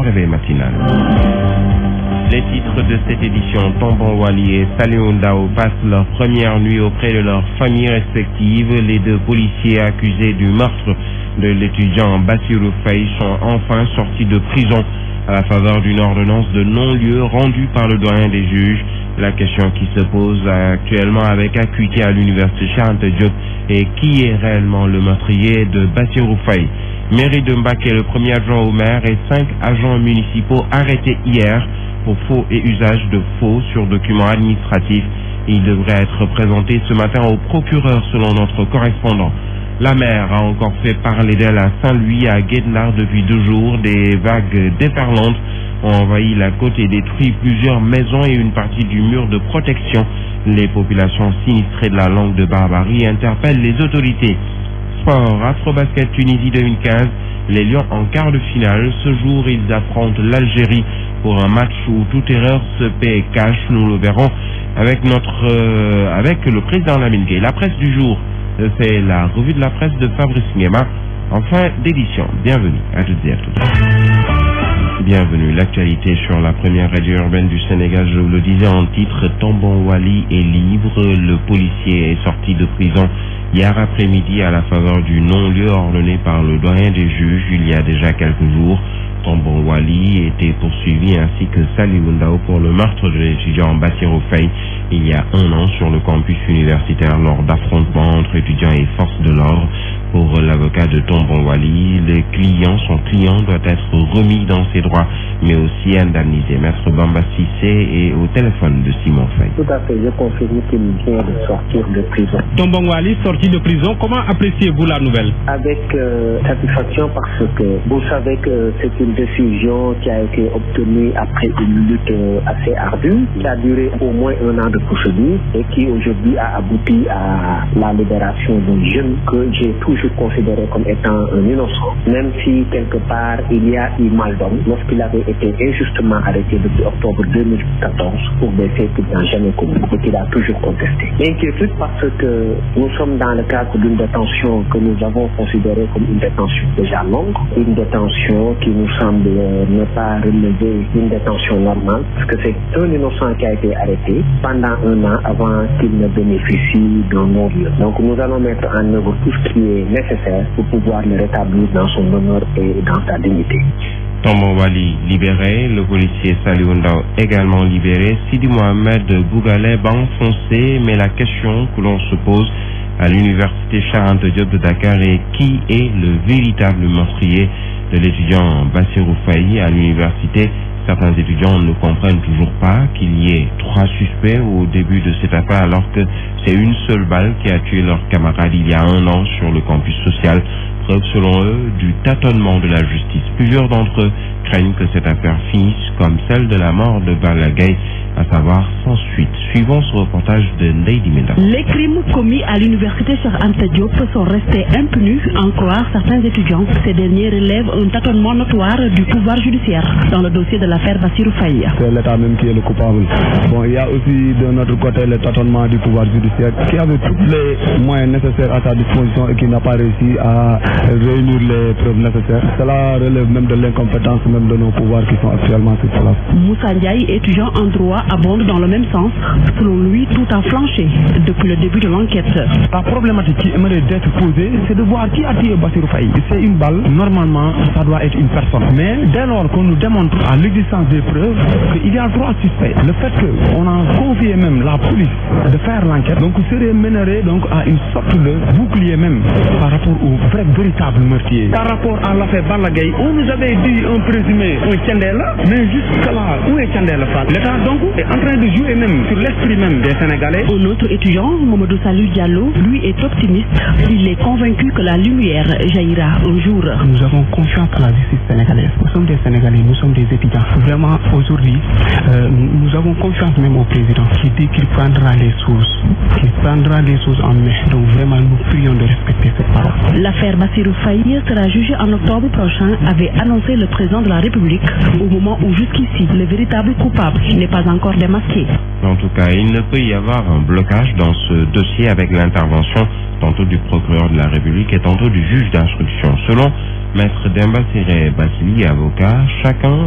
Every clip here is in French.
Réveil matinal. Les titres de cette édition: Tombong Wali et Saliou Ndao passent leur première nuit auprès de leurs familles respectives. Les deux policiers accusés du meurtre de l'étudiant Bassirou Faye sont enfin sortis de prison à la faveur d'une ordonnance de non-lieu rendue par le doyen des juges. La question qui se pose actuellement avec acuité à l'université Cheikh Anta Diop est: qui est réellement le meurtrier de Bassirou Faye? Mairie de Mbacké, le premier adjoint au maire et 5 agents municipaux arrêtés hier pour faux et usage de faux sur documents administratifs. Il devrait être présenté ce matin au procureur selon notre correspondant. La mer a encore fait parler d'elle à Saint-Louis, à Guednar depuis 2 jours. Des vagues déferlantes ont envahi la côte et détruit plusieurs maisons et une partie du mur de protection. Les populations sinistrées de la langue de Barbarie interpellent les autorités. Sport, Afrobasket Tunisie 2015, les Lions en quart de finale. Ce jour, ils affrontent l'Algérie pour un match où toute erreur se paie cash. Nous le verrons avec le président Lamine Gueye. La presse du jour, c'est la revue de la presse de Fabrice Nguema en fin d'édition. Bienvenue à toutes et à tous. Bienvenue. L'actualité sur la première radio urbaine du Sénégal, je vous le disais en titre: Tombong Wali est libre. Le policier est sorti de prison hier après-midi à la faveur du non-lieu ordonné par le doyen des juges il y a déjà quelques jours. Tombong Wali était poursuivi ainsi que Saliou Ndao pour le meurtre de l'étudiant Bassirou Faye il y a 1 an sur le campus universitaire lors d'affrontements entre étudiants et forces de l'ordre. Pour l'avocat de Tombong Wali, son client doit être remis dans ses droits, mais aussi indemnisé. Maître Bamba Cissé est au téléphone de Simon Faye. Tout à fait, je confirme qu'il vient de sortir de prison. Tombong Wali sorti de prison, comment appréciez-vous la nouvelle? Avec satisfaction, parce que vous savez que c'est une décision qui a été obtenue après une lutte assez ardue, qui a duré au moins 1 an de procédure et qui aujourd'hui a abouti à la libération d'un jeune que j'ai toujours considéré comme étant un innocent, même si quelque part il y a eu mal d'homme lorsqu'il avait été injustement arrêté depuis octobre 2014 pour des faits qu'il n'a jamais commis et qu'il a toujours contesté. L'inquiétude parce que nous sommes dans le cadre d'une détention que nous avons considérée comme une détention déjà longue, une détention qui nous semble ne pas relever d'une détention normale, parce que c'est un innocent qui a été arrêté pendant 1 an avant qu'il ne bénéficie d'un non-lieu. Donc nous allons mettre en œuvre tout ce qui est nécessaire pour pouvoir le rétablir dans son honneur et dans sa dignité. Tombong Wali libéré, le policier Saliou Ndao également libéré. Sidi Mohamed Bougaleb enfoncé, mais la question que l'on se pose à l'université Cheikh Anta Diop de Dakar est: qui est le véritable meurtrier de l'étudiant Bassirou Faye? À l'université, certains étudiants ne comprennent toujours pas qu'il y ait 3 suspects au début de cette affaire, alors que c'est une seule balle qui a tué leur camarade il y a 1 an sur le campus social. Preuve selon eux du tâtonnement de la justice. Plusieurs d'entre eux craignent que cette affaire finisse comme celle de la mort de Balla Gaye, à savoir sans suite. Suivons ce reportage de Ndeye Dimenda. Les crimes commis à l'université Cheikh Anta Diop sont restés impunis, en croire certains étudiants. Ces derniers relèvent un tâtonnement notoire du pouvoir judiciaire dans le dossier de l'affaire Bassirou Faye. C'est l'État même qui est le coupable. Bon, il y a aussi de notre côté le tâtonnement du pouvoir judiciaire qui avait tous les moyens nécessaires à sa disposition et qui n'a pas réussi à réunir les preuves nécessaires. Cela relève même de l'incompétence même de nos pouvoirs qui sont actuellement sur place. Moussa Ndiaye, étudiant en droit, abonde dans le même sens. Selon lui, tout a flanché depuis le début de l'enquête. La problématique qui aimerait d'être posée, c'est de voir qui a tué Bassirou Faye. C'est une balle, normalement, ça doit être une personne. Mais dès lors qu'on nous démontre à l'existence des preuves qu'il y a 3 suspects, le fait qu'on a confié même la police de faire l'enquête, donc serait mènerait donc à une sorte de bouclier même par rapport au véritable meurtrier. Par rapport à l'affaire Balla Gaye, on nous avait dit un présumé, un Thiendella, mais jusqu'à là, où est Thiendella? L'État donc est en train de jouer même sur l'esprit même des Sénégalais. Un autre étudiant, Mamadou Salou Diallo, lui est optimiste. Il est convaincu que la lumière jaillira un jour. Nous avons confiance à la justice sénégalaise. Nous sommes des Sénégalais, nous sommes des étudiants. Vraiment, aujourd'hui, nous avons confiance même au président qui dit qu'il prendra les choses en main. Donc vraiment, nous prions de respecter cette parole. L'affaire Bassirou Faye sera jugée en octobre prochain, avait annoncé le président de la République, au moment où jusqu'ici, le véritable coupable n'est pas encore démasqué. En tout cas, il ne peut y avoir un blocage dans ce dossier avec l'intervention tantôt du procureur de la République et tantôt du juge d'instruction. Selon Maître Demba Ciré Bassili, avocat, chacun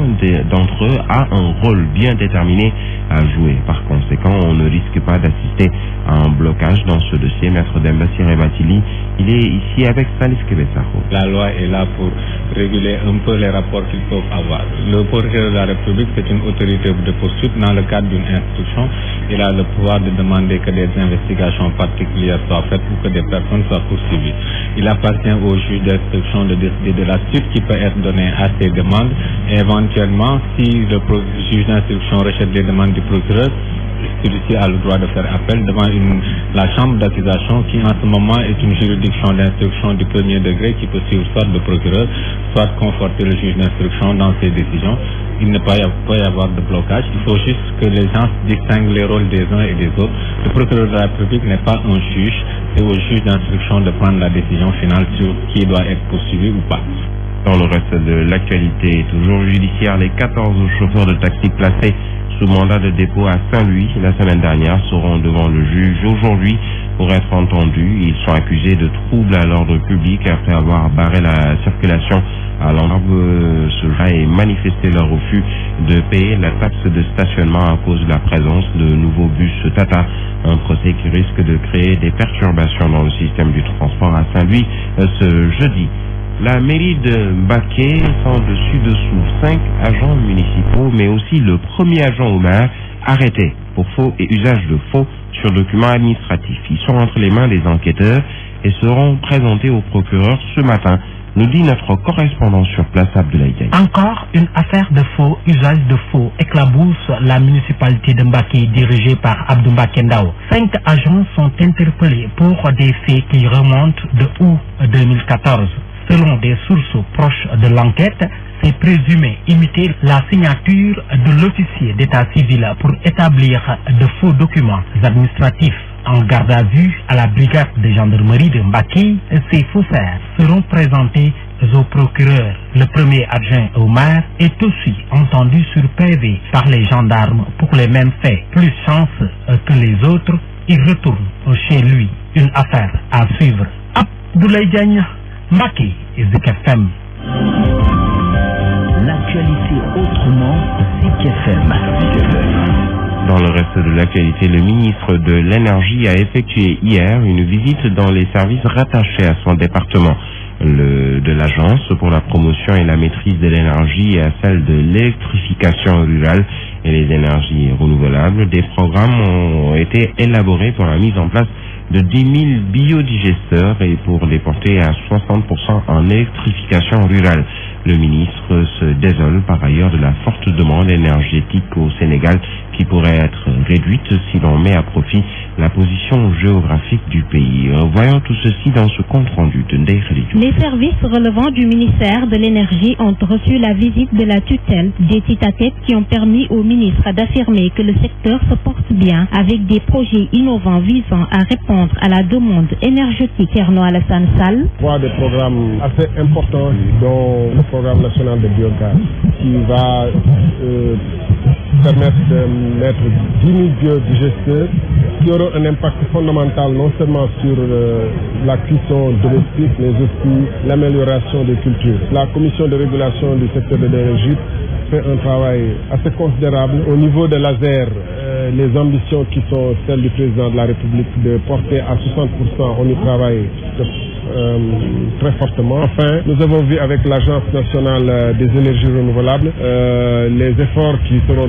d'entre eux a un rôle bien déterminé à jouer. Par conséquent, on ne risque pas d'assister à un blocage dans ce dossier. Maître Demba Ciré Bassili, il est ici avec Salif Kebesako. La loi est là pour réguler un peu les rapports qu'ils peuvent avoir. Le procureur de la République, c'est une autorité de poursuite. Dans le cadre d'une instruction, il a le pouvoir de demander que des investigations particulières soient faites ou que des personnes soient poursuivies. Il appartient au juge d'instruction de décider de la suite qui peut être donnée à ces demandes. Et éventuellement, si le juge d'instruction rejette les demandes du procureur, celui-ci a le droit de faire appel devant la chambre d'accusation qui en ce moment est une juridiction d'instruction du premier degré qui peut suivre soit le procureur, soit conforter le juge d'instruction dans ses décisions. Il ne peut pas y avoir de blocage. Il faut juste que les gens distinguent les rôles des uns et des autres. Le procureur de la République n'est pas un juge, c'est au juge d'instruction de prendre la décision finale sur qui doit être poursuivi ou pas. Dans le reste de l'actualité, toujours judiciaire, les 14 chauffeurs de taxi placés sous mandat de dépôt à Saint-Louis la semaine dernière seront devant le juge aujourd'hui pour être entendus. Ils sont accusés de troubles à l'ordre public après avoir barré la circulation à l'endroit et manifesté leur refus de payer la taxe de stationnement à cause de la présence de nouveaux bus Tata. Un procès qui risque de créer des perturbations dans le système du transport à Saint-Louis ce jeudi. La mairie de Mbacké sent dessus-dessous 5 agents municipaux, mais aussi le premier agent au maire arrêté pour faux et usage de faux sur documents administratifs. Ils sont entre les mains des enquêteurs et seront présentés au procureur ce matin, nous dit notre correspondant sur place, Abdoulaye Diaye. Encore une affaire de faux, usage de faux, éclabousse la municipalité de Mbacké dirigée par Abdou Mbacké Ndao. 5 agents sont interpellés pour des faits qui remontent de août 2014. Selon des sources proches de l'enquête, c'est présumé imiter la signature de l'officier d'état civil pour établir de faux documents administratifs. En garde à vue à la brigade de gendarmerie de Mbacké, ces faussaires seront présentés au procureur. Le premier adjoint au maire est aussi entendu sur PV par les gendarmes pour les mêmes faits. Plus chance que les autres, il retourne chez lui. Une affaire à suivre. Abdoulaye Diagne, Mbacké et Zik FM. L'actualité autrement, Zik FM. Dans le reste de l'actualité, le ministre de l'Énergie a effectué hier une visite dans les services rattachés à son département. De l'Agence pour la promotion et la maîtrise de l'énergie et à celle de l'électrification rurale et les énergies renouvelables. Des programmes ont été élaborés pour la mise en place de 10 000 biodigesteurs et pour les porter à 60% en électrification rurale. Le ministre se désole par ailleurs de la forte demande énergétique au Sénégal qui pourrait être réduite si l'on met à profit la position géographique du pays. Voyons tout ceci dans ce compte rendu de Ndeye Khadidou. Les services relevant du ministère de l'Énergie ont reçu la visite de la tutelle, des tête-à-tête qui ont permis au ministre d'affirmer que le secteur se porte bien avec des projets innovants visant à répondre à la demande énergétique. Thierno Alassane Sall. Trois des programmes assez importants dont le programme national de biogaz qui va permettre de mettre 10 000 biodigesteurs qui auront un impact fondamental non seulement sur la cuisson domestique mais aussi l'amélioration des cultures. La commission de régulation du secteur de l'énergie fait un travail assez considérable. Au niveau de l'ASER, les ambitions qui sont celles du président de la République de porter à 60%, on y travaille très fortement. Enfin, nous avons vu avec l'Agence nationale des énergies renouvelables les efforts qui seront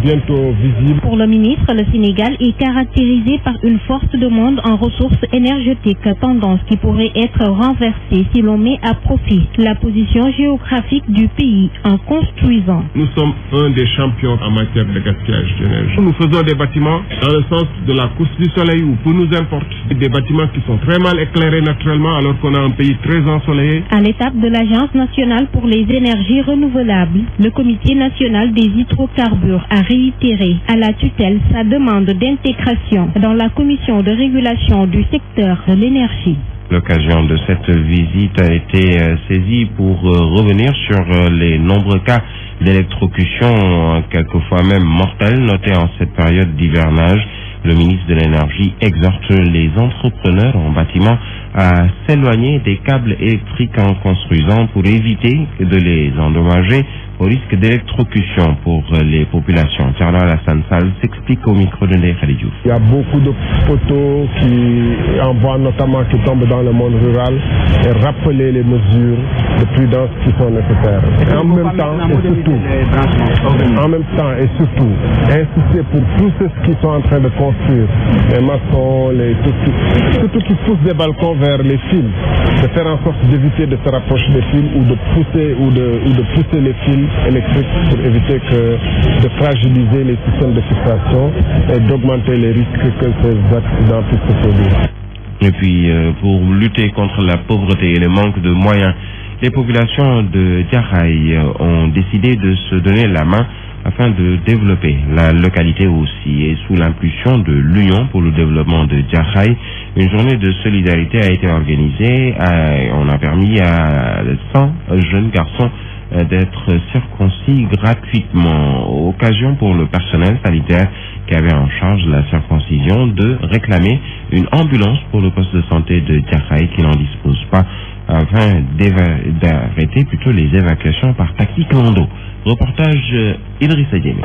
bientôt visibles. Pour le ministre, le Sénégal est caractérisé par une forte demande en ressources énergétiques, tendance qui pourrait être renversée si l'on met à profit la position géographique du pays en construisant. Nous sommes un des champions en matière de gaspillage d'énergie. Nous faisons des bâtiments dans le sens de la course du soleil où peu nous importe. Des bâtiments qui sont très mal éclairés naturellement alors qu'on a un pays très ensoleillé. À l'étape de l'Agence nationale pour les énergies renouvelables, le Comité national des hydrocarbures a réitéré à la tutelle sa demande d'intégration dans la commission de régulation du secteur de l'énergie. L'occasion de cette visite a été saisie pour revenir sur les nombreux cas d'électrocution, quelquefois même mortels, notés en cette période d'hivernage. Le ministre de l'Énergie exhorte les entrepreneurs en bâtiment à s'éloigner des câbles électriques en construisant pour éviter de les endommager au risque d'électrocution pour les populations. Thierno Alassane Sall s'explique au micro de Ndeye Khady Diouf. Il y a beaucoup de poteaux qui envoient notamment qui tombent dans le monde rural et rappeler les mesures de prudence qui sont nécessaires. En même temps et surtout, insister pour tous ceux qui sont en train de construire, les maçons, surtout qui poussent des balcons vers les fils, de faire en sorte d'éviter de se rapprocher des fils ou de pousser les fils électriques pour éviter de fragiliser les systèmes de filtration et d'augmenter les risques que ces accidents puissent se produire. Et puis, pour lutter contre la pauvreté et le manque de moyens, les populations de Diakhaï ont décidé de se donner la main afin de développer la localité aussi. Et sous l'impulsion de l'Union pour le développement de Diakhaï, une journée de solidarité a été organisée. On a permis à 100 jeunes garçons d'être circoncis gratuitement. Occasion pour le personnel sanitaire qui avait en charge la circoncision de réclamer une ambulance pour le poste de santé de Diakhaï qui n'en dispose pas, afin d'arrêter plutôt les évacuations par taxi clando. Reportage Idrissa Diémé.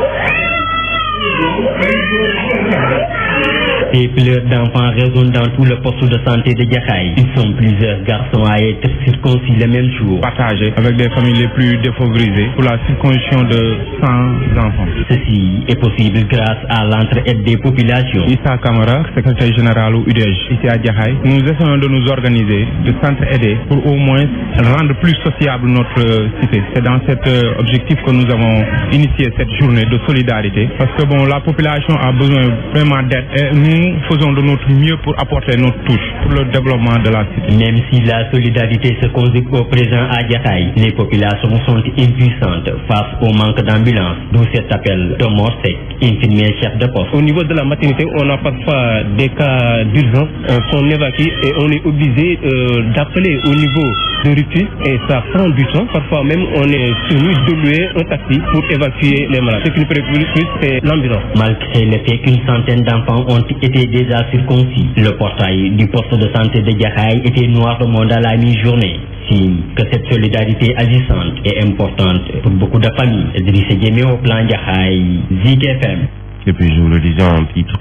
Des pleurs d'enfants résonnent dans tout le poste de santé de Diakhaï. Ils sont plusieurs garçons à être circoncis le même jour. Partagés avec des familles les plus défavorisées pour la circoncision de 100 enfants. Ceci est possible grâce à l'entraide des populations. Issa Kamara, secrétaire général au UDEJ, ici à Diakhaï, nous essayons de nous organiser, de s'entraider pour au moins rendre plus sociable notre cité. C'est dans cet objectif que nous avons initié cette journée de solidarité. Parce que la population a besoin vraiment d'aide et nous faisons de notre mieux pour apporter notre touche pour le développement de la cité. Même si la solidarité se conjugue au présent à Diakhaï, les populations sont impuissantes face au manque d'ambulance, d'où cet appel de Morsec, infirmier chef de poste. Au niveau de la maternité, on a parfois des cas d'urgence, on évacue et on est obligé d'appeler au niveau de Rufus et ça prend du temps. Parfois même on est tenu de louer un taxi pour évacuer les malades. Ce qui nous préoccupe plus, c'est l'ambulance. Malgré le fait qu'une centaine d'enfants ont été déjà circoncis, le portail du poste de santé de Diakhaï était noir de monde à la mi-journée. Signe que cette solidarité agissante est importante pour beaucoup de familles. Idrissa Diémé au plan Diakhaï, Zik FM. Et puis je vous le disais en titre,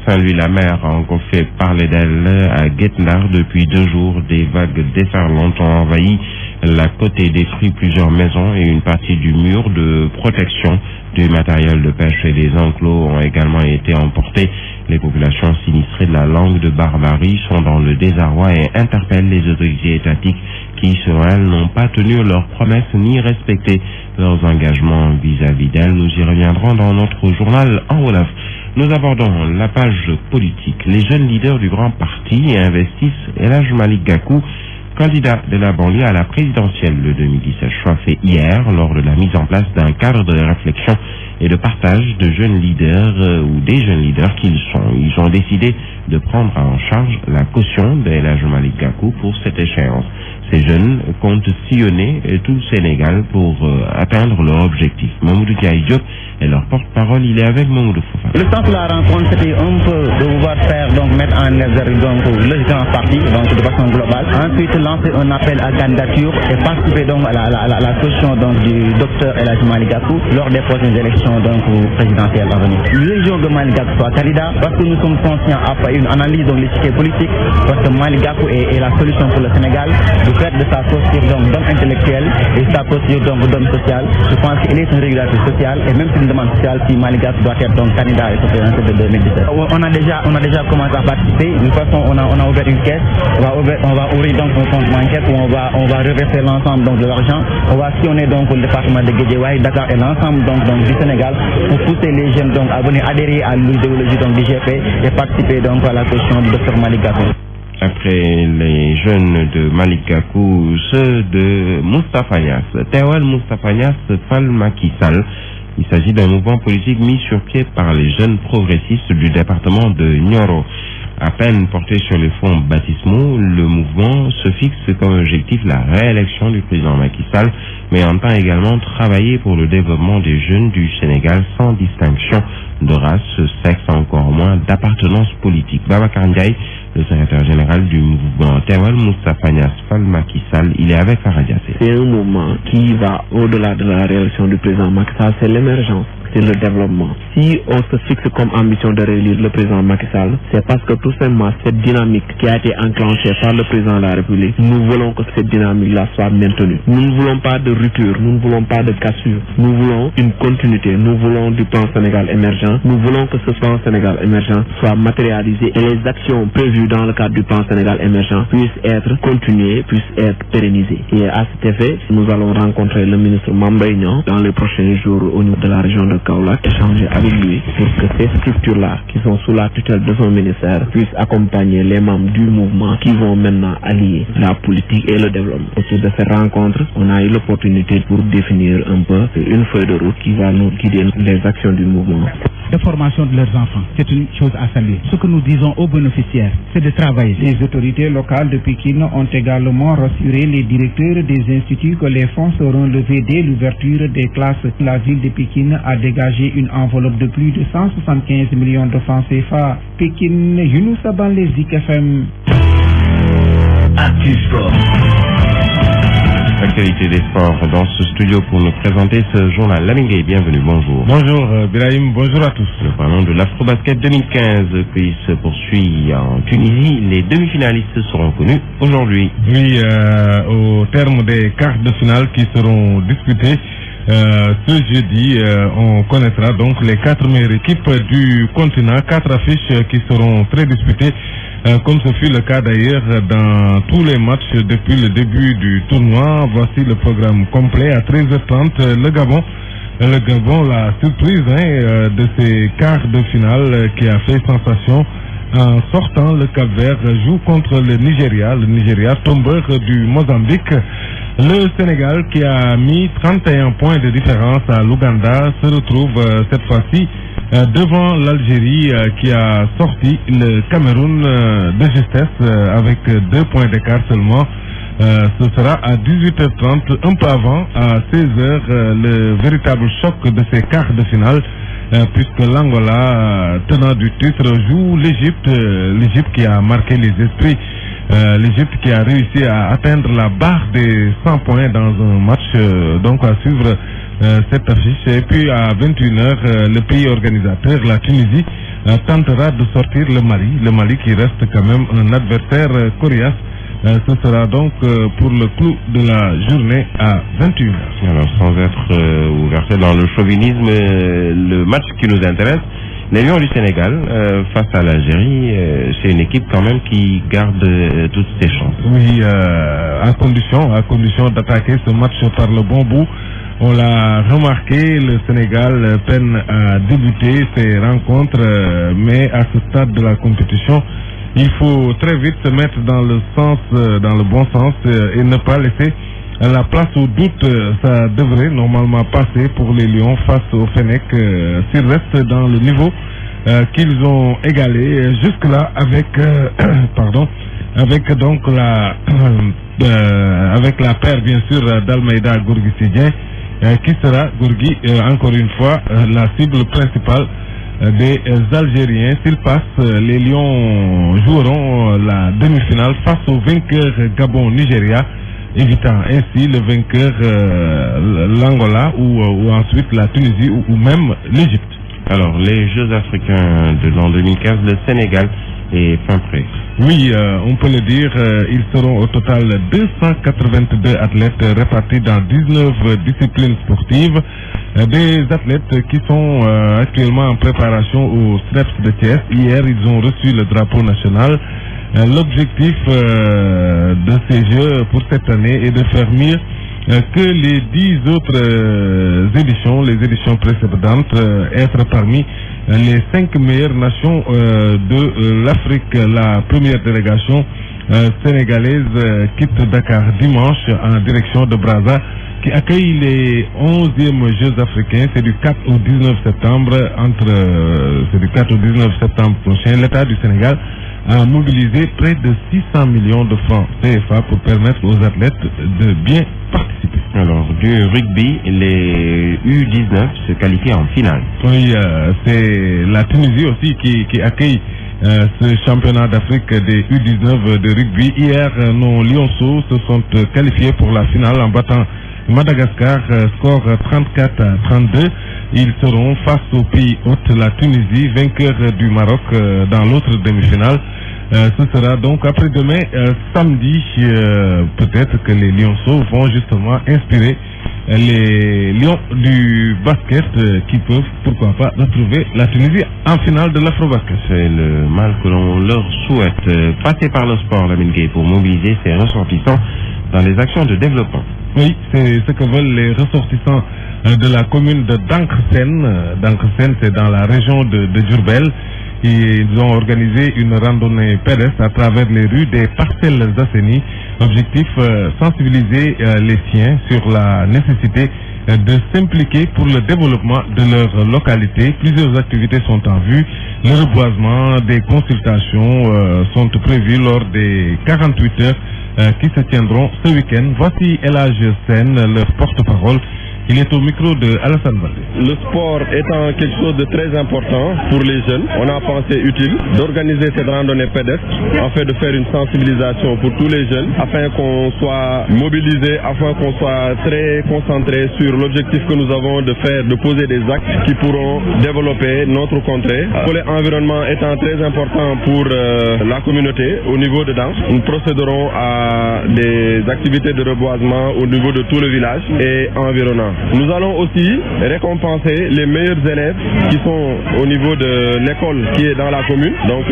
Saint-Louis-la-Mer a encore fait parler d'elle à Guetnar. Depuis 2 jours, des vagues déferlantes ont envahi la côte et détruit plusieurs maisons et une partie du mur de protection. Du matériel de pêche et des enclos ont également été emportés. Les populations sinistrées de la langue de Barbarie sont dans le désarroi et interpellent les autorités étatiques qui, selon elles, n'ont pas tenu leurs promesses ni respecté leurs engagements vis-à-vis d'elles. Nous y reviendrons dans notre journal en Wolof. Nous abordons la page politique. Les jeunes leaders du grand parti investissent El Hadj Malick Gakou, candidat de la banlieue à la présidentielle de 2017, choix fait hier lors de la mise en place d'un cadre de réflexion et de partage de jeunes leaders ou des jeunes leaders qu'ils sont. Ils ont décidé de prendre en charge la caution de El Hadj Malick Gakou pour cette échéance. Ces jeunes comptent sillonner tout le Sénégal pour atteindre leur objectif. Mamoudou Diaye Diop est leur porte-parole. Il est avec Mamoudou Fofana. Le sens de la rencontre, c'était un peu de pouvoir faire, mettre en exergue le grand parti, de façon globale. Ensuite, lancer un appel à candidature et participer à la caution du docteur El Hadj Malick Gakou lors des prochaines élections présidentielles à venir. L'élection de Malick Gakou soit candidat parce que nous sommes conscients après une analyse de l'échiquier politique, parce que Malick Gakou est la solution pour le Sénégal. Du fait de sa posture d'homme intellectuel et sa posture d'homme social, je pense qu'il est une régulateur sociale et même si une demande sociale, si Malick Gakou doit être candidat et président de 2017. On a déjà commencé à participer. De toute façon, on a ouvert une caisse. On va ouvrir un compte bancaire où on va reverser l'ensemble de l'argent. On va sillonner le département de Guédiawaye, Dakar et l'ensemble du Sénégal pour pousser les jeunes à venir adhérer à l'idéologie du GP et participer à la caution du docteur Malick Gakou. Après les jeunes de Malick Gakou, ceux de Moustapha Niasse. Teewal Moustapha Niasse fal Macky Sall. Il s'agit d'un mouvement politique mis sur pied par les jeunes progressistes du département de Nioro. À peine porté sur les fonds baptismaux, le mouvement se fixe comme objectif la réélection du président Macky Sall, mais entend également travailler pour le développement des jeunes du Sénégal sans distinction de race, sexe, encore moins d'appartenance politique. Babacar Ndiaye, le secrétaire général du mouvement Tewal Moustapha Niasse Fall Macky Sall, il est avec Farah Diassé. C'est un mouvement qui va au-delà de la réélection du président Macky Sall, c'est l'émergence. C'est le développement. Si on se fixe comme ambition de réélire le président Macky Sall, c'est parce que tout simplement cette dynamique qui a été enclenchée par le président de la République, nous voulons que cette dynamique-là soit maintenue. Nous ne voulons pas de rupture, nous ne voulons pas de cassure. Nous voulons une continuité, nous voulons du plan Sénégal émergent. Nous voulons que ce plan Sénégal émergent soit matérialisé et les actions prévues dans le cadre du plan Sénégal émergent puissent être continuées, puissent être pérennisées. Et à cet effet, nous allons rencontrer le ministre Mamba Niang dans les prochains jours au niveau de la région de Kaolack, échanger avec lui pour que ces structures-là, qui sont sous la tutelle de son ministère, puissent accompagner les membres du mouvement qui vont maintenant allier la politique et le développement. Autour de ces rencontres, on a eu l'opportunité pour définir un peu une feuille de route qui va nous guider les actions du mouvement. La formation de leurs enfants, c'est une chose à saluer. Ce que nous disons aux bénéficiaires, c'est de travailler. Les autorités locales de Pékin ont également rassuré les directeurs des instituts que les fonds seront levés dès l'ouverture des classes. La ville de Pékin a dégagé une enveloppe de plus de 175 millions de francs CFA. Pékin, Younous Saban, les Zik FM. Actualité des sports dans ce studio pour nous présenter ce journal. Lamingay, bienvenue, bonjour. Bonjour Birahim, bonjour à tous. Nous parlons de l'Afrobasket 2015 qui se poursuit en Tunisie. Les demi-finalistes seront connus aujourd'hui. Oui, au terme des quarts de finale qui seront disputés ce jeudi, on connaîtra donc les 4 meilleures équipes du continent, 4 affiches qui seront très disputées, comme ce fut le cas d'ailleurs dans tous les matchs depuis le début du tournoi. Voici le programme complet à 13h30. Le Gabon, la surprise de ces quarts de finale qui a fait sensation en sortant. Le Cap-Vert joue contre le Nigeria tombeur du Mozambique. Le Sénégal, qui a mis 31 points de différence à l'Ouganda, se retrouve cette fois-ci devant l'Algérie qui a sorti le Cameroun de justesse avec 2 points d'écart seulement. Ce sera à 18h30, un peu avant, à 16h, le véritable choc de ces quarts de finale, puisque l'Angola, tenant du titre, joue l'Égypte qui a marqué les esprits. L'Égypte qui a réussi à atteindre la barre des 100 points dans un match, donc à suivre cette affiche. Et puis à 21h, le pays organisateur, la Tunisie, tentera de sortir le Mali qui reste quand même un adversaire coriace. Ce sera donc pour le clou de la journée à 21h. Alors sans être versé dans le chauvinisme, le match qui nous intéresse, les Lions du Sénégal face à l'Algérie, c'est une équipe quand même qui garde toutes ses chances. Oui, à condition d'attaquer ce match par le bon bout. On l'a remarqué, le Sénégal peine à débuter ses rencontres, mais à ce stade de la compétition, il faut très vite se mettre dans le bon sens et ne pas laisser la place au doute. Ça devrait normalement passer pour les Lions face au Fennec s'ils restent dans le niveau qu'ils ont égalé jusque-là avec avec la paire bien sûr d'Almeida Gorgui Sidien qui sera Gorgui encore une fois la cible principale des Algériens. S'ils passent, les Lions joueront la demi-finale face au vainqueur Gabon-Nigeria, évitant ainsi le vainqueur l'Angola ou ensuite la Tunisie ou même l'Égypte. Alors, les Jeux africains de l'an 2015, le Sénégal est fin prêt. Oui, on peut le dire, ils seront au total 282 athlètes répartis dans 19 disciplines sportives. Des athlètes qui sont actuellement en préparation au SNEPS de Thiès. Hier, ils ont reçu le drapeau national. L'objectif de ces Jeux pour cette année est de faire mieux que les 10 autres éditions, les éditions précédentes, être parmi les 5 meilleures nations de l'Afrique. La première délégation sénégalaise quitte Dakar dimanche en direction de Brazza, qui accueille les 11e Jeux africains. C'est du 4 au 19 septembre. C'est du 4 au 19 septembre prochain. L'État du Sénégal a mobilisé près de 600 millions de francs CFA pour permettre aux athlètes de bien participer. Alors, du rugby, les U19 se qualifient en finale. Oui, c'est la Tunisie aussi qui accueille ce championnat d'Afrique des U19 de rugby. Hier, nos Lionceaux se sont qualifiés pour la finale en battant Madagascar, score 34-32. Ils seront face au pays hôte, la Tunisie, vainqueur du Maroc dans l'autre demi-finale. Ce sera donc après-demain, samedi, peut-être que les Lionceaux vont justement inspirer les Lions du basket qui peuvent, pourquoi pas, retrouver la Tunisie en finale de l'Afrobasket. C'est le mal que l'on leur souhaite. Passer par le sport, Lamine Gueye, pour mobiliser ses ressortissants dans les actions de développement. Oui, c'est ce que veulent les ressortissants de la commune de Danksen. Danksen, c'est dans la région de Diourbel. Ils ont organisé une randonnée pédestre à travers les rues des Parcelles Assainies. Objectif, sensibiliser les siens sur la nécessité de s'impliquer pour le développement de leur localité. Plusieurs activités sont en vue. Le reboisement, des consultations sont prévues lors des 48 heures qui se tiendront ce week-end. Voici Elage Sen, leur porte-parole. Il est au micro de Alassane Valdé. Le sport étant quelque chose de très important pour les jeunes, on a pensé utile d'organiser cette randonnée pédestre afin de faire une sensibilisation pour tous les jeunes, afin qu'on soit mobilisés, afin qu'on soit très concentré sur l'objectif que nous avons de faire, de poser des actes qui pourront développer notre contrée. Le volet environnement étant très important pour la communauté au niveau de Danse, nous procéderons à des activités de reboisement au niveau de tout le village et environnant. Nous allons aussi récompenser les meilleurs élèves qui sont au niveau de l'école qui est dans la commune. Donc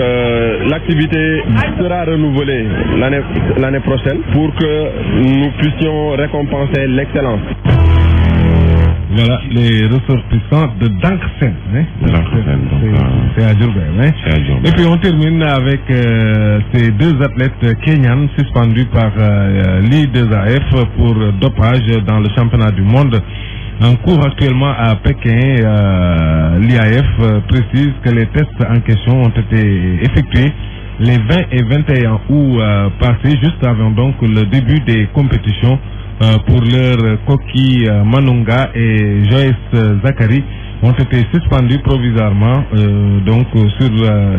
l'activité sera renouvelée l'année prochaine pour que nous puissions récompenser l'excellence. Voilà les ressortissants de Danksen. C'est à Diourbel. Et puis on termine avec ces deux athlètes kenyans suspendus par l'I2AF pour dopage dans le championnat du monde. En cours actuellement à Pékin, l'IAF précise que les tests en question ont été effectués les 20 et 21 août passés, juste avant donc le début des compétitions. Pour leur Koki Manunga et Joyce Zakari ont été suspendus provisoirement donc sur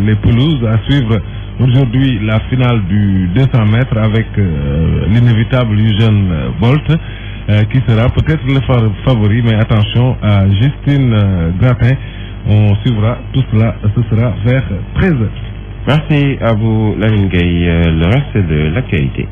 les pelouses. À suivre aujourd'hui la finale du 200 mètres avec l'inévitable Usain Bolt qui sera peut-être le favori, mais attention à Justine Gratin. On suivra tout cela, ce sera vers 13h. Merci à vous, Lamine Gueye. Le reste de l'actualité.